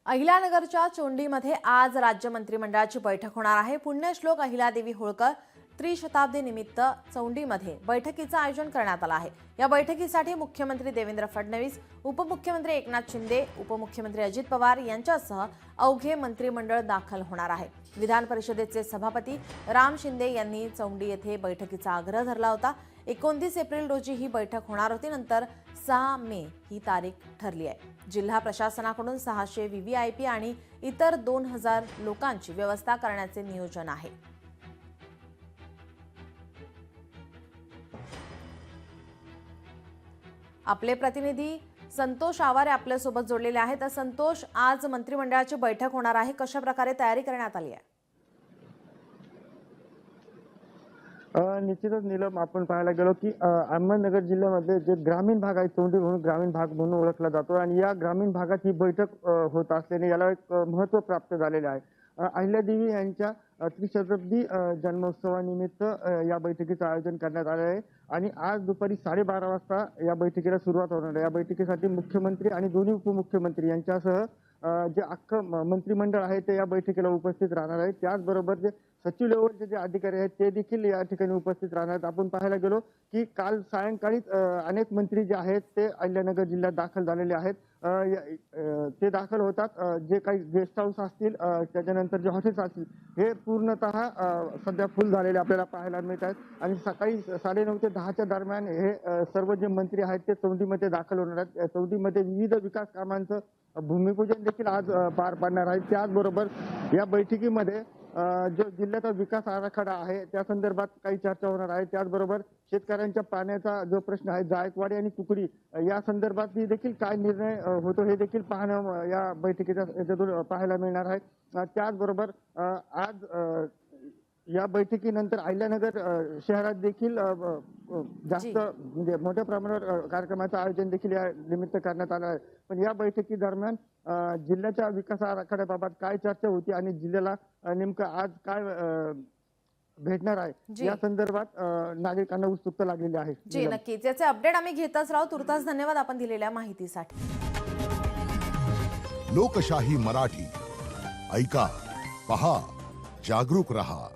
अहिल्यानगरच्या चोंडीमध्ये आज राज्य मंत्रिमंडळाची बैठक होणार आहे। पुण्यश्लोक अहिल्यादेवी होळकर त्रिशताब्दी निमित्त चोंडीमध्ये बैठकीचं आयोजन करण्यात आलं आहे। या बैठकीसाठी मुख्यमंत्री देवेंद्र फडणवीस, उपमुख्यमंत्री एकनाथ शिंदे, उपमुख्यमंत्री अजित पवार यांच्यासह अवघे मंत्रिमंडळ दाखल होणार आहे। विधान परिषदेचे सभापती राम शिंदे यांनी चोंडी येथे बैठकीचा आग्रह धरला होता। 29 एप्रिल रोजी ही बैठक होणार होती। नंतर 6 मे ही तारीख ठरली आहे। जिल्हा प्रशासनाकडून 600 व्हीव्हीआयपी आणि इतर 2000 लोकांची व्यवस्था करण्याचे नियोजन आहे। आपले प्रतिनिधी संतोष आवारे आपल्या सोबत जोडलेले आहेत। तर संतोष, आज मंत्रिमंडळाची बैठक होणार आहे, कशा प्रकारे तयारी करण्यात आली आहे? निश्चितच नीलम, आपण पाहायला गेलो की अहमदनगर जिल्ह्यामध्ये जे ग्रामीण भाग आहे, चोंडी म्हणून ग्रामीण भाग म्हणून ओळखला जातो आणि या ग्रामीण भागात ही बैठक होत असल्याने याला एक महत्त्व प्राप्त झालेले आहे। अहिल्यादेवी यांच्या त्रिशताब्दी जन्मोत्सवानिमित्त या बैठकीचं आयोजन करण्यात आले आहे आणि आज दुपारी 12:30 वाजता या बैठकीला सुरुवात होणार आहे। या बैठकीसाठी मुख्यमंत्री आणि दोन्ही उपमुख्यमंत्री यांच्यासह जे अख्खं मंत्रिमंडळ आहे ते या बैठकीला उपस्थित राहणार आहे। त्याचबरोबर जे सचिव लेवलचे जे अधिकारी आहेत ते देखील या ठिकाणी उपस्थित राहणार आहेत। आपण पाहायला गेलो की काल सायंकाळी अनेक मंत्री जे आहेत ते अहिल्यानगर जिल्ह्यात दाखल झालेले आहेत। ते दाखल होतात, जे काही गेस्ट हाऊस असतील त्याच्यानंतर जे हॉटेल्स असतील हे पूर्णतः सध्या फुल झालेले आपल्याला पाहायला मिळत आहेत आणि सकाळी 9:30 ते 10च्या दरम्यान हे सर्व जे मंत्री आहेत ते चौंडीमध्ये दाखल होणार आहेत। चौंडीमध्ये विविध विकास कामांचं भूमिपूजन देखील आज पार पाडणार आहे। त्याचबरोबर या बैठकीमध्ये जो जिल्ह्याचा विकास आराखडा आहे त्या संदर्भात काही चर्चा होणार आहे। त्याचबरोबर शेतकऱ्यांच्या पाण्याचा जो प्रश्न आहे, जायकवाडी आणि कुकडी या संदर्भात देखील काय निर्णय होतो हे देखील पाहणं या बैठकीच्या याच्यातून पाहायला मिळणार आहे। त्याचबरोबर आज या बैठकीनंतर अहिल्यानगर शहरात देखील जास्त म्हणजे मोठ्या प्रमाणावर कार्यक्रमाचं आयोजन देखील या निमित्त करण्यात आलं आहे। पण या बैठकी दरम्यान जिल्ह्याच्या विकास आराखड्याबाबत काय चर्चा होती आणि जिल्ह्याला नेमकं आज काय भेटणार आहे या संदर्भात नागरिकांना उत्सुकता लागलेली आहे। जी नक्कीच, याचे अपडेट आम्ही घेतच राहू। तुर्तास धन्यवाद आपण दिलेल्या माहितीसाठी। लोकशाही मराठी ऐका, पहा, जागरूक रहा।